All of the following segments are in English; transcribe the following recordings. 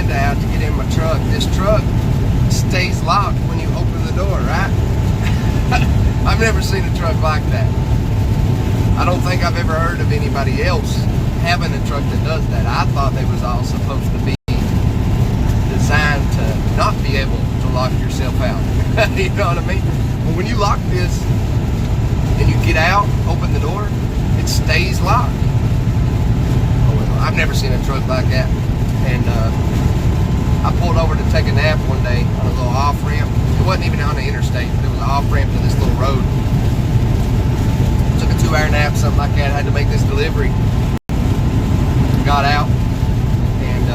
window out to get in my truck. This truck stays locked when you open the door, right? I've never seen a truck like that. I don't think I've ever heard of anybody else having a truck that does that. I thought they was all supposed to be designed to not be able to lock yourself out. You know what I mean? Well, when you lock this and you get out, open the door, it stays locked. Oh, well, I've never seen a truck like that. And I pulled over to take a nap one day on a little off ramp. It wasn't even on the interstate, but it was an off ramp to this little road. Took a 2-hour nap, something like that. I had to make this delivery. Got out and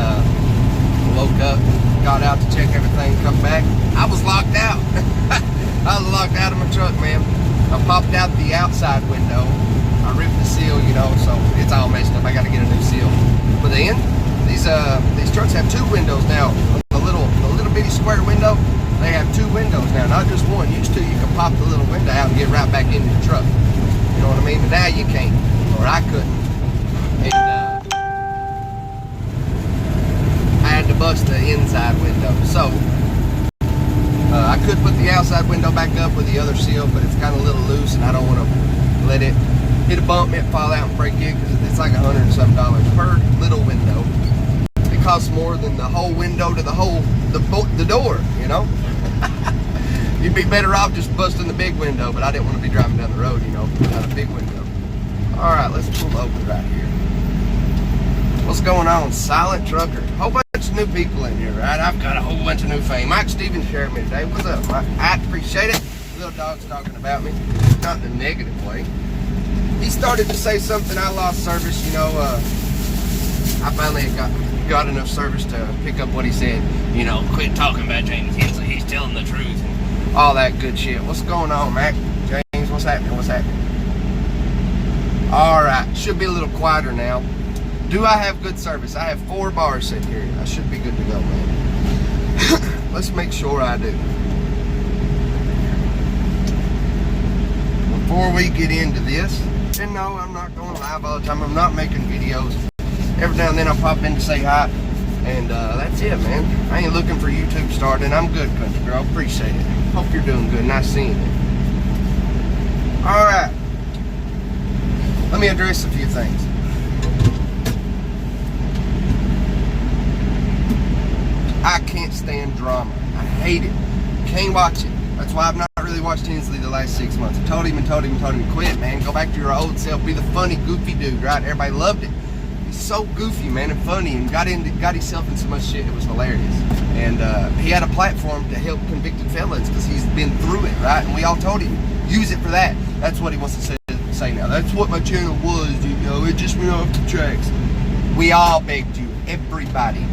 woke up, got out to check everything, come back. I was locked out. I was locked out of my truck, man. I popped out the outside window. I ripped the seal, you know, so it's all messed up. I got to get a new seal. But then these trucks have 2 windows now. The little bitty square window, they have 2 windows now, not just one. Used to, you could pop the little window out and get right back into the truck. You know what I mean? But now you can't, or I couldn't. And I had to bust the inside window. So I could put the outside window back up with the other seal, but it's kind of a little loose, and I don't want to let it hit a bump, it fall out and break it, because it's like $100 and some per little window. It costs more than the whole window to the door, you know? You'd be better off just busting the big window, but I didn't want to be driving down the road, you know, without a big window. All right, let's pull over right here. What's going on, Silent Trucker? Whole bunch of new people in here, right? I've got a whole bunch of new fame. Mike Stevens sharing me today. What's up, Mike? I appreciate it. Little dog's talking about me, not in a negative way. He started to say something. I lost service, you know. I finally got enough service to pick up what he said. You know, quit talking about James Hensley. He's telling the truth. And all that good shit. What's going on, Mac? James, what's happening? What's happening? All right, should be a little quieter now. Do I have good service? I have 4 bars sitting here. I should be good to go, man. Let's make sure I do. Before we get into this, and no, I'm not going live all the time. I'm not making videos. Every now and then I'll pop in to say hi, and that's it, man. I ain't looking for YouTube starting. I'm good, country girl. Appreciate it. Hope you're doing good. Nice seeing you. All right. Let me address a few things. I can't stand drama. I hate it. Can't watch it. That's why I've not really watched Hensley the last 6 months. I told him, quit, man. Go back to your old self. Be the funny, goofy dude, right? Everybody loved it. He's so goofy, man, and funny, and got himself in so much shit. It was hilarious. And he had a platform to help convicted felons because he's been through it, right? And we all told him, use it for that. That's what he wants to say now. That's what my channel was, you know. It just went off the tracks. We all begged you. Everybody.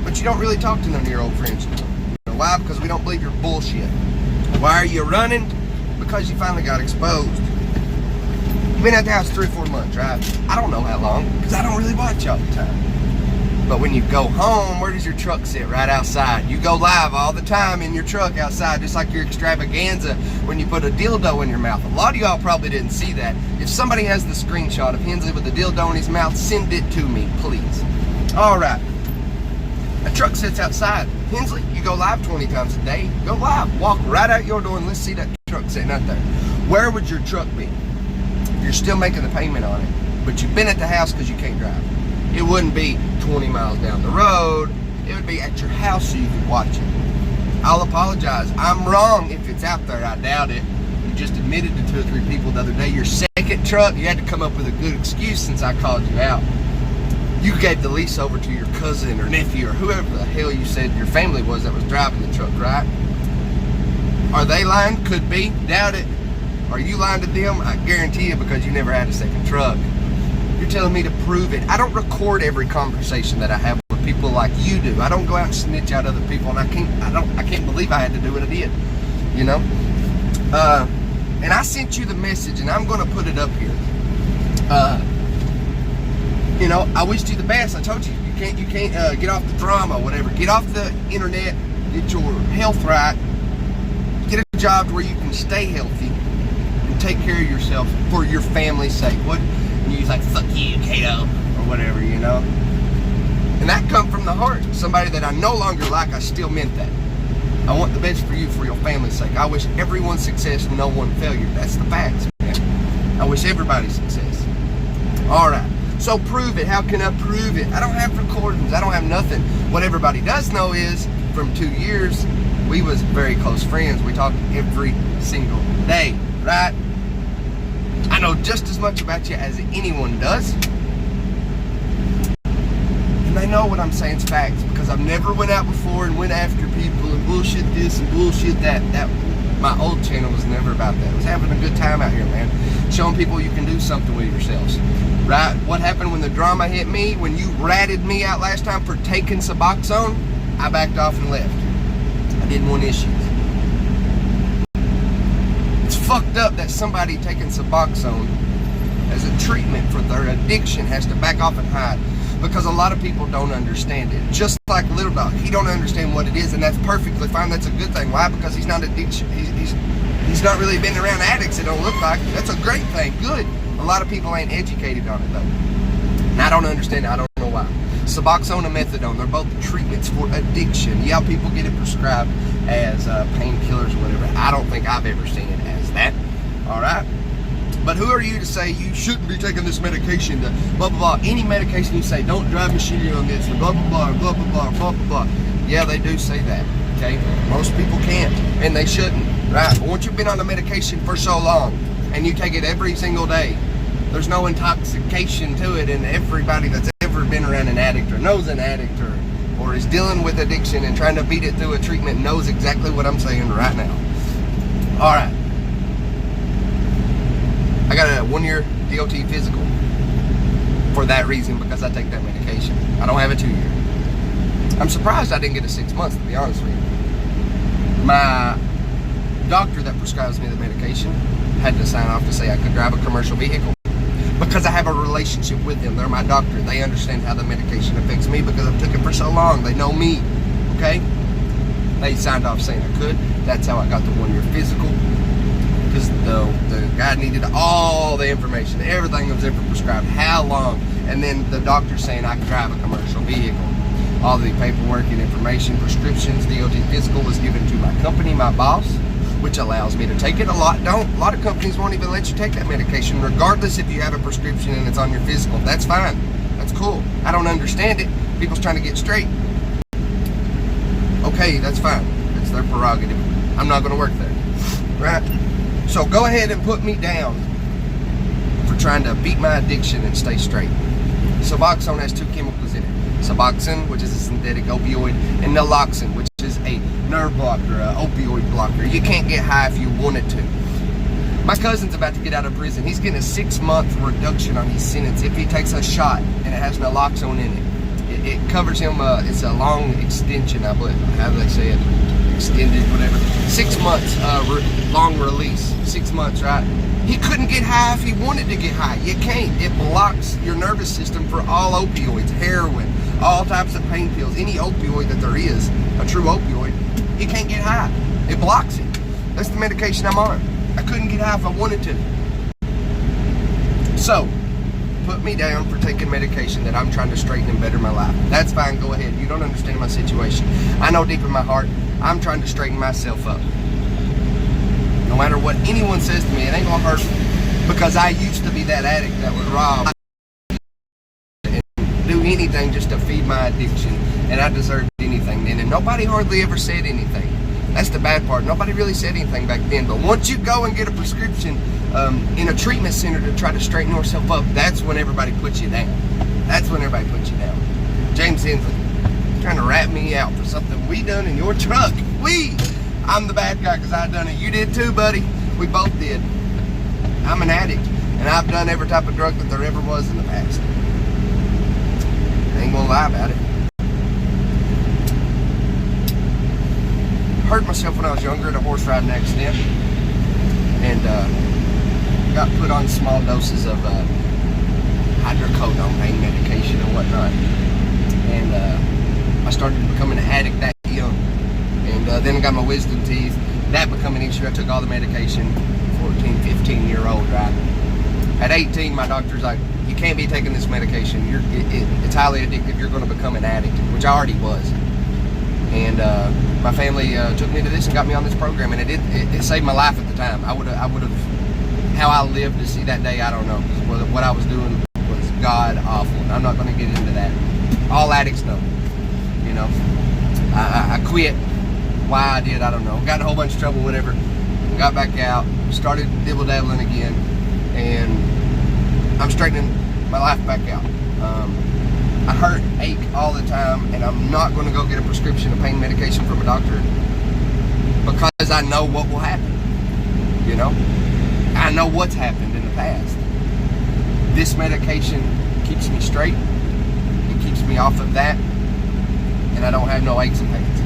But you don't really talk to none of your old friends anymore. You know why? Because we don't believe your bullshit. Why are you running? Because you finally got exposed. You've been at the house 3 or 4 months, right? I don't know how long, because I don't really watch all the time. But when you go home, where does your truck sit? Right outside. You go live all the time in your truck outside, just like your extravaganza when you put a dildo in your mouth. A lot of y'all probably didn't see that. If somebody has the screenshot of Hensley with a dildo in his mouth, send it to me, please. All right. A truck sits outside. Hensley, you go live 20 times a day. Go live. Walk right out your door and let's see that truck sitting out there. Where would your truck be? You're still making the payment on it, but you've been at the house because you can't drive. It wouldn't be 20 miles down the road. It would be at your house so you could watch it. I'll apologize. I'm wrong if it's out there. I doubt it. You just admitted to 2 or 3 people the other day. Your second truck, you had to come up with a good excuse since I called you out. You gave the lease over to your cousin or nephew or whoever the hell you said your family was that was driving the truck, right? Are they lying? Could be. Doubt it. Are you lying to them? I guarantee you, because you never had a second truck. You're telling me to prove it. I don't record every conversation that I have with people like you do. I don't go out and snitch out other people, and I can't believe I had to do what I did. You know? And I sent you the message, and I'm gonna put it up here. You know, I wished you the best. I told you, you can't get off the drama, whatever. Get off the internet, get your health right, get a job where you can stay healthy and take care of yourself for your family's sake. What? And he's like, fuck you, Kato, or whatever, you know. And that come from the heart. Somebody that I no longer like, I still meant that. I want the best for you, for your family's sake. I wish everyone success, no one failure. That's the facts, man. I wish everybody success. All right. So prove it. How can I prove it? I don't have recordings. I don't have nothing. What everybody does know is, from 2 years, we was very close friends. We talked every single day, right? I know just as much about you as anyone does. And they know what I'm saying is facts, because I've never went out before and went after people and bullshit this and bullshit that. My old channel was never about that. It was having a good time out here, man. Showing people you can do something with yourselves. Right? What happened when the drama hit me? When you ratted me out last time for taking Suboxone, I backed off and left. I didn't want issues. It's fucked up that somebody taking Suboxone as a treatment for their addiction has to back off and hide, because a lot of people don't understand it. Just like Little Dog, he don't understand what it is, and that's perfectly fine. That's a good thing. Why? Because he's not addiction. He's not really been around addicts, it don't look like. That's a great thing. Good. A lot of people ain't educated on it though. And I don't understand it. I don't know why. Suboxone and methadone, they're both treatments for addiction. Yeah, people get it prescribed as painkillers or whatever. I don't think I've ever seen it as that. All right? But who are you to say you shouldn't be taking this medication to blah, blah, blah. Any medication you say, don't drive machinery on this, and blah, blah, blah, blah, blah, blah, blah, blah, blah. Yeah, they do say that, okay? Most people can't, and they shouldn't, right? But once you've been on the medication for so long, and you take it every single day, there's no intoxication to it, and everybody that's ever been around an addict or knows an addict or is dealing with addiction and trying to beat it through a treatment knows exactly what I'm saying right now. All right. I got a 1-year DOT physical for that reason, because I take that medication. I don't have a 2-year. I'm surprised I didn't get a 6 months, to be honest with you. My doctor that prescribes me the medication had to sign off to say I could drive a commercial vehicle, because I have a relationship with them. They're my doctor. They understand how the medication affects me because I've took it for so long. They know me, okay? They signed off saying I could. That's how I got the 1-year physical, because the guy needed all the information, everything that was ever prescribed, how long, and then the doctor saying I could drive a commercial vehicle. All the paperwork and information, prescriptions, DOT physical was given to my company, my boss, which allows me to take it. A lot of companies won't even let you take that medication, regardless if you have a prescription and it's on your physical. That's fine. That's cool. I don't understand it. People's trying to get straight. Okay, that's fine. It's their prerogative. I'm not going to work there. Right? So go ahead and put me down for trying to beat my addiction and stay straight. Suboxone has 2 chemicals in it. Suboxone, which is a synthetic opioid, and naloxone, which is a nerve blocker, an opioid blocker. You can't get high if you wanted to. My cousin's about to get out of prison. He's getting a 6-month reduction on his sentence if he takes a shot and it has naloxone in it. It covers him, it's a long extension, I believe. How do they say it? Extended, whatever. 6 months, long release. 6 months, right? He couldn't get high if he wanted to get high. You can't. It blocks your nervous system for all opioids, heroin, all types of pain pills, any opioid that there is, a true opioid. You can't get high. It blocks it. That's the medication I'm on. I couldn't get high if I wanted to. So, put me down for taking medication that I'm trying to straighten and better my life. That's fine, go ahead. You don't understand my situation. I know deep in my heart, I'm trying to straighten myself up. No matter what anyone says to me, it ain't gonna hurt me. Because I used to be that addict that would rob and do anything just to feed my addiction. And I deserved anything then. And nobody hardly ever said anything. That's the bad part. Nobody really said anything back then. But once you go and get a prescription in a treatment center to try to straighten yourself up, that's when everybody puts you down. That's when everybody puts you down. James Hensley, trying to rat me out for something we done in your truck. I'm the bad guy because I done it. You did too, buddy. We both did. I'm an addict, and I've done every type of drug that there ever was in the past. I ain't gonna lie about it. Hurt myself when I was younger in a horse riding accident, and got put on small doses of hydrocodone, pain medication and whatnot. And I started becoming an addict that young. And then I got my wisdom teeth. That became an issue. I took all the medication, 14, 15-year-old, right? At 18, my doctor's like, you can't be taking this medication. It's highly addictive. You're going to become an addict, which I already was. And my family took me to this and got me on this program, and it saved my life at the time. I would have, how I lived to see that day, I don't know. What I was doing was god awful, and I'm not going to get into that. All addicts know, you know. I quit. Why I did, I don't know. Got in a whole bunch of trouble, whatever. Got back out, started dibble-dabbling again, and I'm straightening my life back out. I hurt, ache all the time, and I'm not going to go get a prescription of pain medication from a doctor because I know what will happen, you know? I know what's happened in the past. This medication keeps me straight. It keeps me off of that, and I don't have no aches and pains.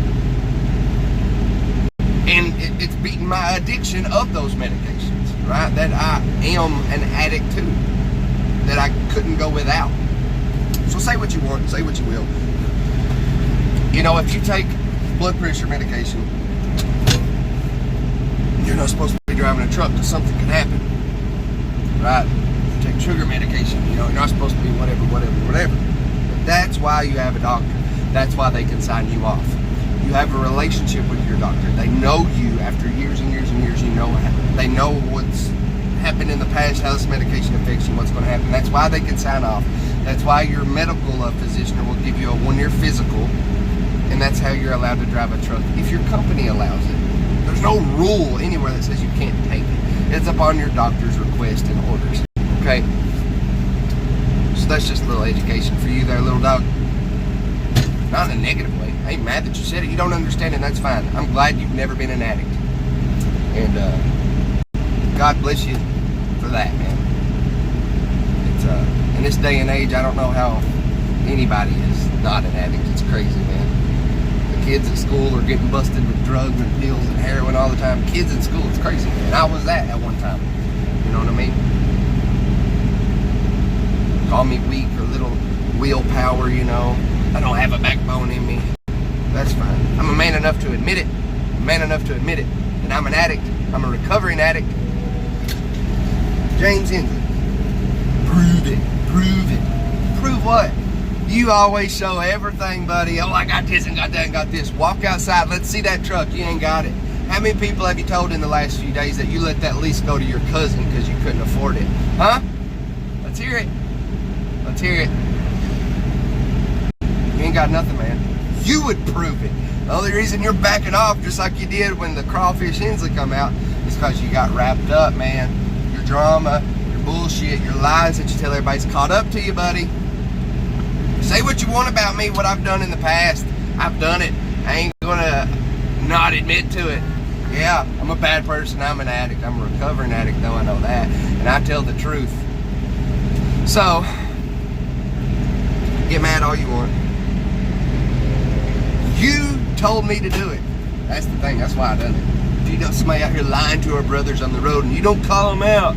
And it's beating my addiction of those medications, right? That I am an addict to, that I couldn't go without. So say what you want, say what you will. You know, if you take blood pressure medication, you're not supposed to be driving a truck because something can happen, right? If you take sugar medication, you know, you're not supposed to be whatever. But that's why you have a doctor. That's why they can sign you off. You have a relationship with your doctor. They know you after years and years and years. You know, they know what's happened in the past, how this medication affects you, what's going to happen. That's why they can sign off. That's why your medical physician will give you a 1-year physical, and that's how you're allowed to drive a truck if your company allows it. There's no rule anywhere that says you can't take it. It's upon your doctor's request and orders. Okay? So that's just a little education for you there, little dog. Not in a negative way. I ain't mad that you said it. You don't understand it, that's fine. I'm glad you've never been an addict. And God bless you for that, man. It's in this day and age, I don't know how anybody is not an addict. It's crazy, man. The kids at school are getting busted with drugs and pills and heroin all the time. Kids in school, it's crazy, man. I was that at one time. You know what I mean? Call me weak or little willpower, you know. I don't have a backbone in me. That's fine. I'm a man enough to admit it. I'm a man enough to admit it. And I'm an addict. I'm a recovering addict. James Hensley. Prove it. Prove it. Prove what? You always show everything, buddy. Oh, I got this and got that and got this. Walk outside. Let's see that truck. You ain't got it. How many people have you told in the last few days that you let that lease go to your cousin because you couldn't afford it? Huh? Let's hear it. Let's hear it. You ain't got nothing, man. You would prove it. The only reason you're backing off, just like you did when the Crawfish Hensley come out, is because you got wrapped up, man. Your drama, your bullshit, your lies that you tell everybody's caught up to you, buddy. Say what you want about me, what I've done in the past. I've done it. I ain't gonna not admit to it. Yeah, I'm a bad person. I'm an addict. I'm a recovering addict, though I know that. And I tell the truth. So, get mad all you want. You told me to do it. That's the thing. That's why I done it. If you know somebody out here lying to our brothers on the road and you don't call them out,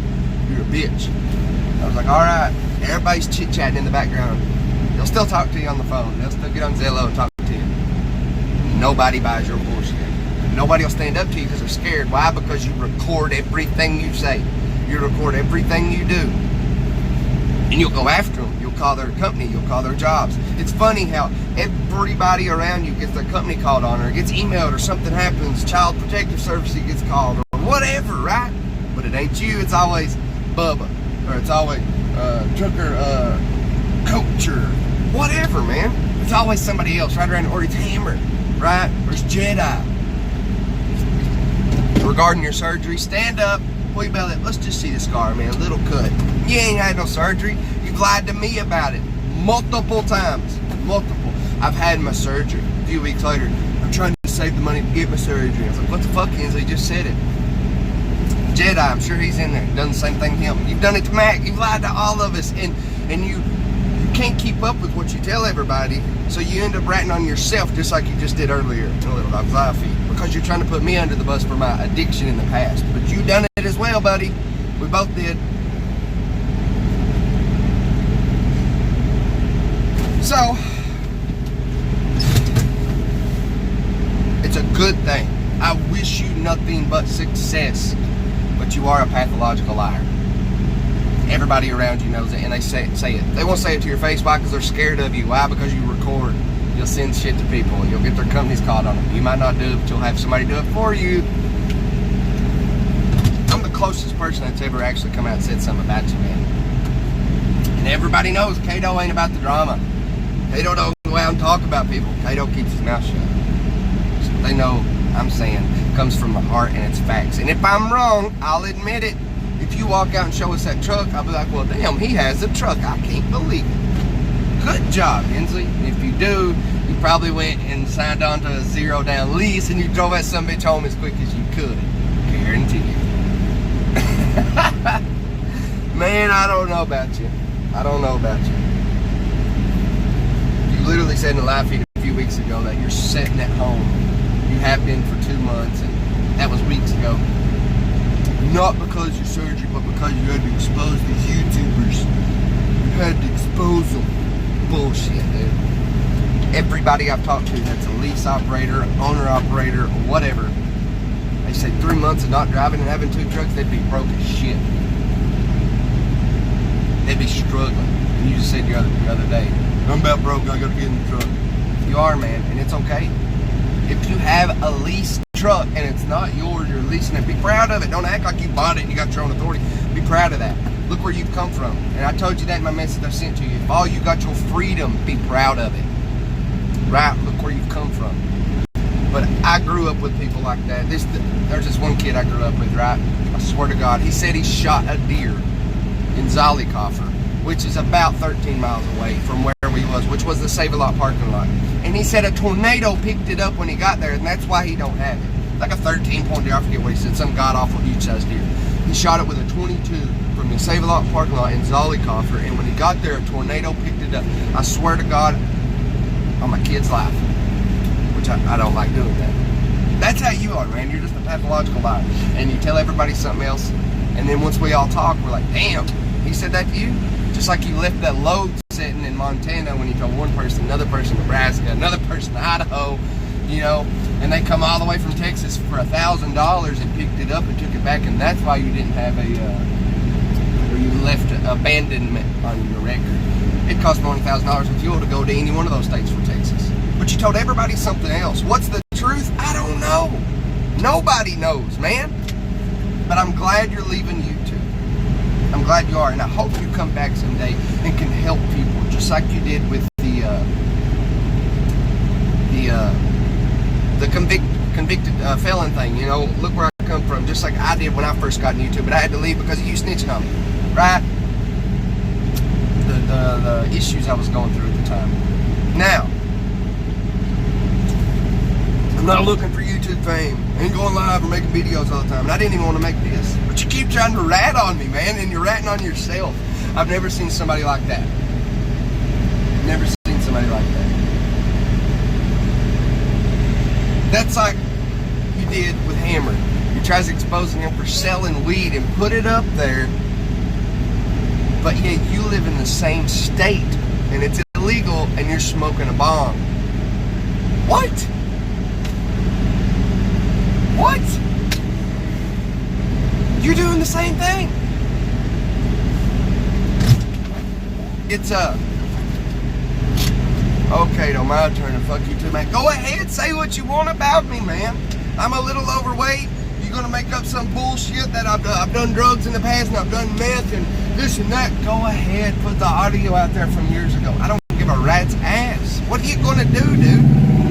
you're a bitch. I was like, all right. Everybody's chit-chatting in the background. They'll still talk to you on the phone. They'll still get on Zillow and talk to you. Nobody buys your bullshit. Nobody will stand up to you because they're scared. Why? Because you record everything you say. You record everything you do. And you'll go after them. You'll call their company. You'll call their jobs. It's funny how everybody around you gets their company called on, or gets emailed, or something happens. Child Protective Services gets called, or whatever, right? But it ain't you. It's always Bubba, or it's always Trucker Coach, or whatever, man. It's always somebody else right around, or it's Hammer, right? Or it's Jedi. Regarding your surgery, stand up. Pull your belly up. Let's just see the scar, man. A little cut. You ain't had no surgery. You've lied to me about it multiple times. Multiple. I've had my surgery. A few weeks later, I'm trying to save the money to get my surgery. I was like, what the fuck, Hensley? Just said it. Jedi, I'm sure he's in there. Done the same thing to him. You've done it to Mac. You've lied to all of us. And you can't keep up with what you tell everybody, so you end up ratting on yourself just like you just did earlier in a Little Dog's Live feed, because you're trying to put me under the bus for my addiction in the past. But you done it as well, buddy. We both did. So, it's a good thing. I wish you nothing but success, but you are a pathological liar. everybody around you knows it, and they say it. They won't say it to your face. Why? Because they're scared of you. Why? Because you record. You'll send shit to people, and you'll get their companies caught on it. You might not do it, but you'll have somebody do it for you. I'm the closest person that's ever actually come out and said something about you, man. And everybody knows Kato ain't about the drama. Kato don't go out and talk about people. Kato keeps his mouth shut. So they know I'm saying comes from the heart, and it's facts. And if I'm wrong, I'll admit it. If you walk out and show us that truck, I'll be like, well, damn, he has a truck. I can't believe it. Good job, Hensley. And if you do, you probably went and signed on to a 0-down lease, and you drove that son of a bitch home as quick as you could. Guarantee you. Man, I don't know about you. I don't know about you. You literally said in the live feed a few weeks ago that you're sitting at home. You have been for 2 months, and that was weeks ago. Not because of your surgery, but because you had to expose these YouTubers. You had to expose them. Bullshit, dude. Everybody I've talked to that's a lease operator, owner operator, or whatever, they say 3 months of not driving and having 2 trucks, they'd be broke as shit. They'd be struggling. And you just said the other day, I'm about broke, I gotta get in the truck. You are, man, and it's okay. If you have a leased truck and it's not yours, you're leasing it, be proud of it. Don't act like you bought it and you got your own authority. Be proud of that. Look where you've come from. And I told you that in my message I sent to you. If all you got your freedom, be proud of it. Right? Look where you've come from. But I grew up with people like that. There's this one kid I grew up with, right? I swear to God, he said he shot a deer in Zollicoffer, which is about 13 miles away from where we was, which was the Save-A-Lot parking lot. And he said a tornado picked it up when he got there, and that's why he don't have it. Like a 13-point deer, I forget what he said, some god-awful huge-sized deer. He shot it with a 22 from the Save-A-Lot parking lot in Zollicoffer, and when he got there, a tornado picked it up. I swear to God, on my kid's life, which I don't like doing that. That's how you are, man. You're just a pathological liar. And you tell everybody something else, and then once we all talk, we're like, damn, he said that to you? Just like you left that load sitting in Montana when you told one person, another person Nebraska, another person Idaho, you know, and they come all the way from Texas for $1,000 and picked it up and took it back, and that's why you didn't have or you left abandonment on your record. It cost more than $1,000 in fuel to go to any one of those states for Texas. But you told everybody something else. What's the truth? I don't know. Nobody knows, man. But I'm glad you're leaving YouTube. I'm glad you are, and I hope you come back someday and can help people, just like you did with the convicted felon thing. You know, look where I come from, just like I did when I first got in YouTube, but I had to leave because of you snitching on me, right? The issues I was going through at the time. Now, I'm not looking for YouTube fame. I ain't going live or making videos all the time. And I didn't even want to make this. But you keep trying to rat on me, man, and you're ratting on yourself. I've never seen somebody like that. Never seen somebody like that. That's like you did with Hammer. You tried exposing him for selling weed and put it up there. But yet you live in the same state and it's illegal and you're smoking a bong. What? What? You're doing the same thing. It's okay, though, my turn to fuck you too, man. Go ahead, say what you want about me, man. I'm a little overweight. You're gonna make up some bullshit that I've done drugs in the past and I've done meth and this and that. Go ahead, put the audio out there from years ago. I don't give a rat's ass. What are you gonna do, dude?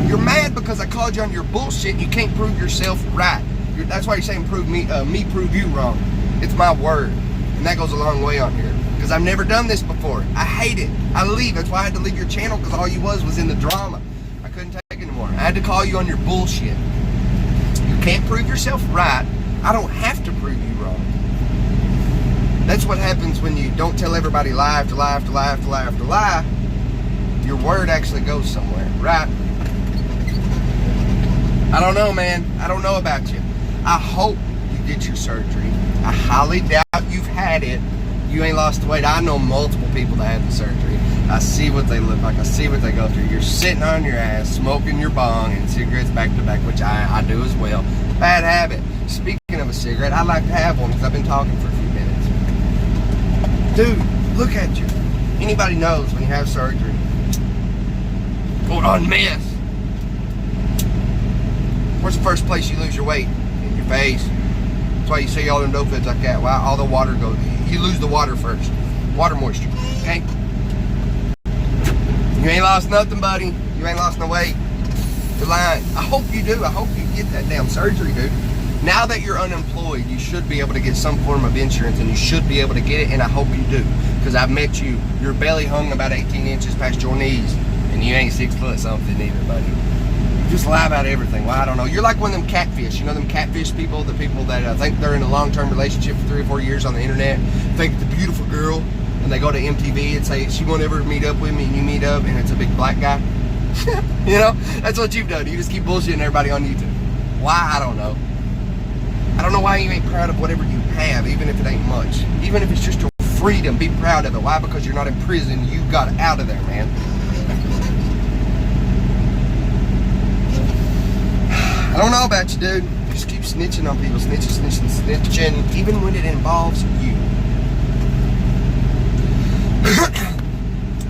You're mad because I called you on your bullshit and you can't prove yourself right. That's why you're saying prove me prove you wrong. It's my word. And that goes a long way on here. Because I've never done this before. I hate it. I leave. That's why I had to leave your channel, because all you was in the drama. I couldn't take it anymore. I had to call you on your bullshit. You can't prove yourself right. I don't have to prove you wrong. That's what happens when you don't tell everybody lie after lie after lie after lie after lie. Your word actually goes somewhere, right? I don't know, man. I don't know about you. I hope you get your surgery. I highly doubt you've had it. You ain't lost the weight. I know multiple people that had the surgery. I see what they look like. I see what they go through. You're sitting on your ass, smoking your bong and cigarettes back to back, which I do as well. Bad habit. Speaking of a cigarette, I'd like to have one because I've been talking for a few minutes. Dude, look at you. Anybody knows when you have surgery or on meth, where's the first place you lose your weight? In your face. That's why you see all them dope foods like that. Why all the water goes. You lose the water first. Water moisture. Okay? You ain't lost nothing, buddy. You ain't lost no weight. You're lying. I hope you do. I hope you get that damn surgery, dude. Now that you're unemployed, you should be able to get some form of insurance, and you should be able to get it, and I hope you do. Because I've met you. Your belly hung about 18 inches past your knees, and you ain't 6 foot something either, buddy. You just lie about everything. Well, I don't know. You're like one of them catfish. You know them catfish people? The people that think they're in a long-term relationship for 3 or 4 years on the internet, think it's a beautiful girl, and they go to MTV and say, she won't ever meet up with me, and you meet up, and it's a big black guy. You know? That's what you've done. You just keep bullshitting everybody on YouTube. Why? I don't know. I don't know why you ain't proud of whatever you have, even if it ain't much. Even if it's just your freedom, be proud of it. Why? Because you're not in prison. You got out of there, man. I don't know about you, dude. You just keep snitching on people. Snitching, even when it involves you.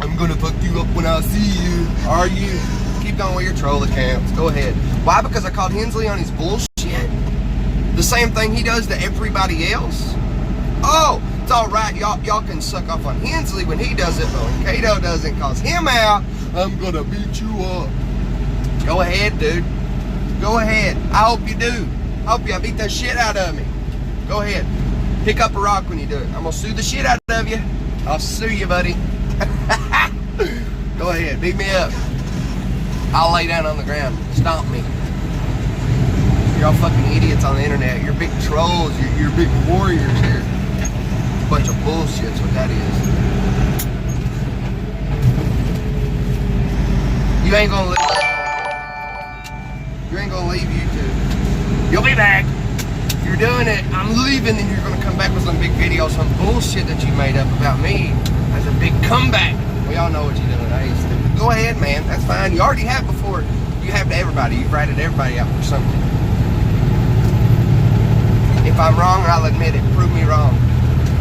I'm gonna fuck you up when I see you. Are you? Keep going with your troll accounts. Go ahead. Why? Because I called Hensley on his bullshit. The same thing he does to everybody else. Oh, it's all right. Y'all can suck off on Hensley when he does it, but when Kato doesn't cause him out, I'm gonna beat you up. Go ahead, dude. Go ahead. I hope you do. I hope you beat that shit out of me. Go ahead. Pick up a rock when you do it. I'm gonna sue the shit out of you. I'll sue you, buddy. Go ahead. Beat me up. I'll lay down on the ground. Stomp me. You're all fucking idiots on the internet. You're big trolls. You're big warriors here. Bunch of bullshit's what that is. You ain't gonna leave. You ain't gonna leave YouTube. You'll be back. If you're doing it, I'm leaving, and you're gonna come back with some big video, some bullshit that you made up about me as a big comeback. We all know what you're doing. I ain't stupid. Go ahead, man. That's fine. You already have before. You have to everybody. You've ratted everybody out for something. If I'm wrong, I'll admit it. Prove me wrong.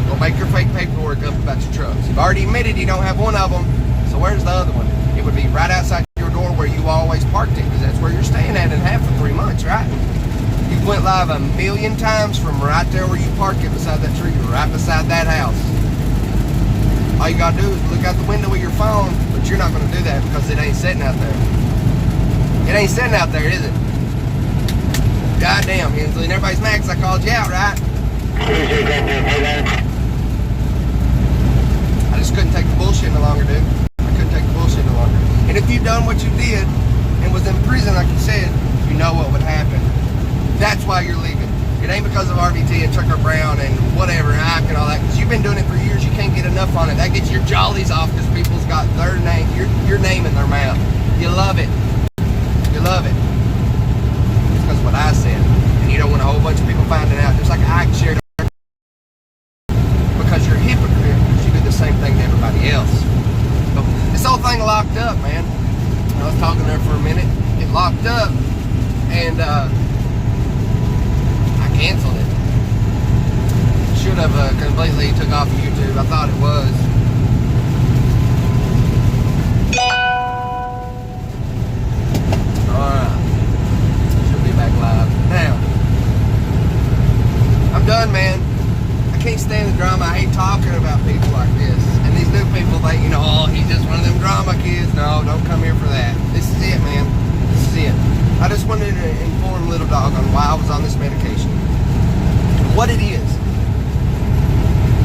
Go make your fake paperwork up about your trucks. You've already admitted you don't have one of them, so where's the other one? It would be right outside your door where you always parked it, because that's where you're staying at and have for 3 months, right? You went live 1,000,000 times from right there where you parked it beside that tree, right beside that house. All you gotta do is look out the window with your phone, but you're not gonna do that because it ain't sitting out there. It ain't sitting out there, is it? Goddamn, Hensley, and everybody's mad because I called you out, right? I just couldn't take the bullshit no longer, dude. I couldn't take the bullshit no longer. And if you'd done what you did and was in prison, like you said, you know what would happen. That's why you're leaving. It ain't because of RVT and Tucker Brown and whatever, and Ike and all that, because you've been doing it for years. You can't get enough on it. That gets your jollies off because people's got their name, your name in their mouth. You love it. You love it. Because what I said, and you don't want a whole bunch of people finding out, just like I shared, because you're a hypocrite, because you do the same thing to everybody else. So this whole thing locked up, man. I was talking there for a minute. It locked up, and I canceled it. Should have completely took off of YouTube. I thought it was. Now, I'm done, man. I can't stand the drama. I hate talking about people like this. And these new people think, you know, oh, he's just one of them drama kids. No, don't come here for that. This is it, man. This is it. I just wanted to inform Little Dog on why I was on this medication. What it is.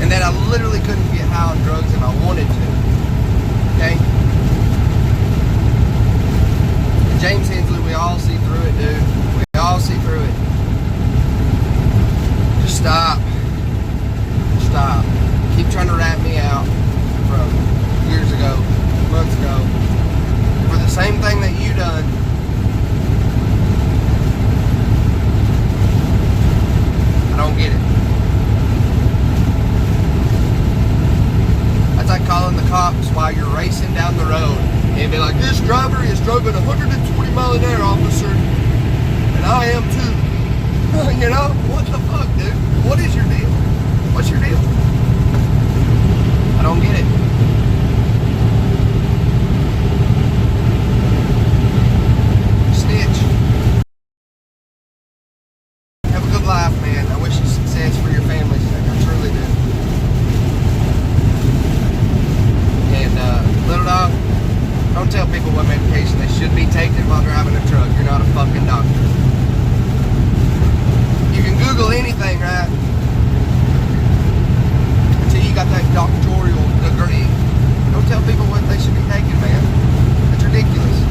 And that I literally couldn't get high on drugs if I wanted to. Okay? And James Hensley, we all see through it, dude. I'll see through it. Just stop. Stop. Keep trying to rat me out from years ago, months ago, for the same thing that you done. I don't get it. That's like calling the cops while you're racing down the road and be like, this driver is driving 120 miles an hour, officer. And I am too. You know? What the fuck, dude? What is your deal? What's your deal? I don't get it. Snitch. Have a good life, man. I wish you success for your family's sake. I truly do. And little dog, don't tell people what medication they should be taking while driving a truck. You're not a fucking doctor. You can Google anything, right? Until you got that doctoral degree. Don't tell people what they should be taking, man. That's ridiculous.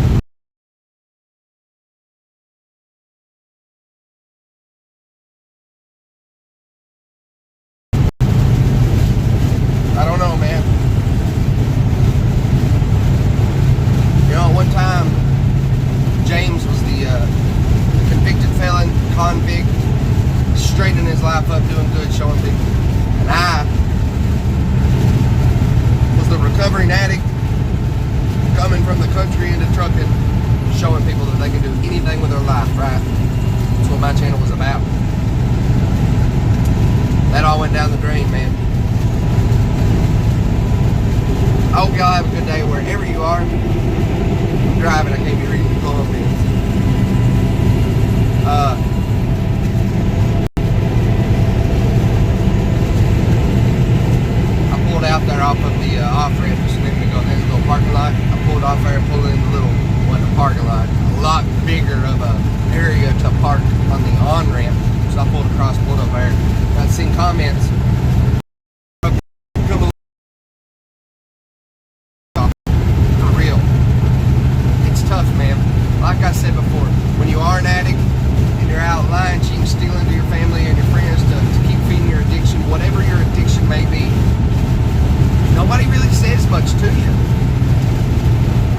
I don't know, man. You know, one time, James was the convicted felon, convict, straightening his life up, doing good, showing people. And I was the recovering addict, coming from the country into trucking, showing people that they can do anything with their life, right? That's what my channel was about. That all went down the drain, man. I hope y'all have a good day wherever you are. I'm driving, I can't be reading the comments. I pulled out there off of the off-ramp just a minute ago. There's a little parking lot. I pulled off there and pulled in the little parking lot. A lot bigger of a area to park on the on-ramp. So I pulled across, pulled up there. I've seen comments. For real. It's tough, man. Like I said before, when you are an addict and you're out lying, cheating, stealing to your family and your friends to keep feeding your addiction, whatever your addiction may be, nobody really says much to you.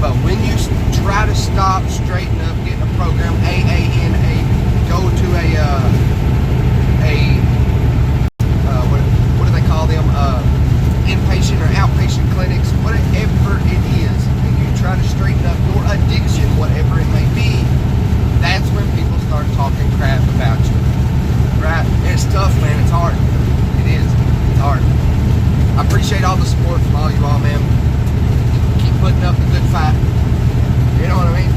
But when you try to stop, straighten up, get in a program, AANA, go to what do they call them? Inpatient or outpatient clinics, whatever it is, and you try to straighten up your addiction, whatever it may be, that's when people start talking crap about you. Right? And it's tough, man. It's hard. It is. It's hard. I appreciate all the support from all you all, man. Keep putting up the good fight. You know what I mean?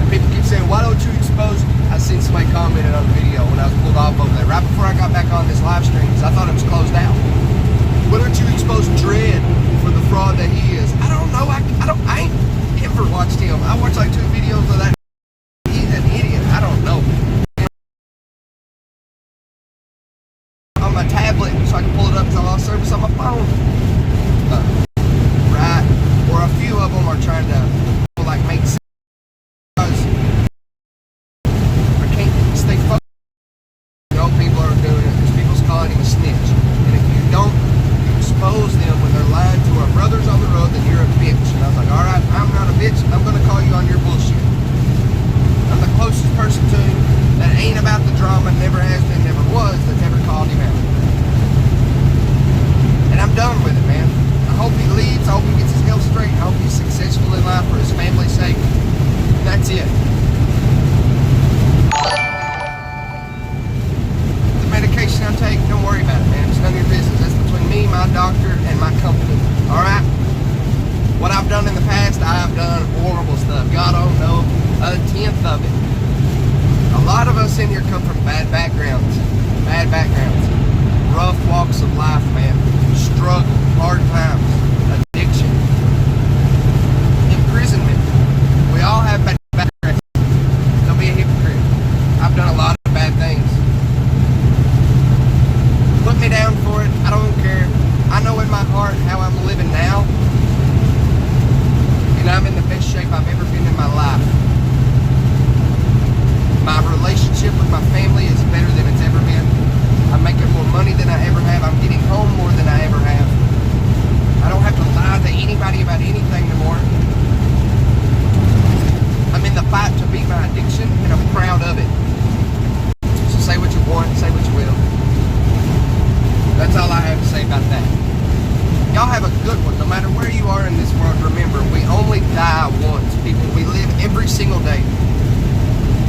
And people keep saying, why don't you expose? I seen somebody commented on the video when I was pulled off over there, right before I got back on this live stream, because I thought it was closed out. Why don't you expose Dredd for the fraud that he is? I don't know. I ain't ever watched him. I watched like 2 videos of that. He's an idiot. I don't know. On my tablet, so I can pull it up because I lost service on my phone. Right? Or a few of them are trying to like make sense. I can't stay focused. You know, people are doing it because people's calling him a snitch. And if you don't expose them when they're lying to our brothers on the road, then you're a bitch. And I was like, alright, I'm not a bitch. I'm going to call you on your bullshit. I'm the closest person to him that ain't about the drama, never has been, never was, that's ever called him out. And I'm done with it, man. I hope he leaves. I hope he gets his health straight. I hope he's successful in life for his family's sake. And that's it. The medication I take, don't worry about it, man. It's none of your business. That's between me, my doctor, and my company. Alright? What I've done in the past, I have done horrible stuff. Y'all don't know a tenth of it. A lot of us in here come from bad backgrounds. Bad backgrounds. Rough walks of life, man. Struggle, hard times, addiction, imprisonment. We all have bad backgrounds. Don't be a hypocrite. I've done a lot of bad things. Put me down for it. I don't care. I know in my heart how I'm living now, and I'm in the best shape I've ever been in my life. My relationship with my family is better than it's ever been. I'm making more money than I ever have. I'm getting home more than I ever have. I don't have to lie to anybody about anything anymore. I'm in the fight to beat my addiction, and I'm proud of it. So say what you want, say what you will. That's all I have to say about that. Y'all have a good one. No matter where you are in this world, remember, we only die once, people. We live every single day.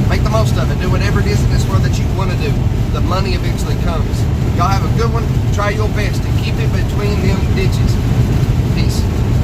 Make the most of it. Do whatever it is in this world that you want to do. The money eventually comes. Y'all have a good one. Try your best and keep it between them ditches.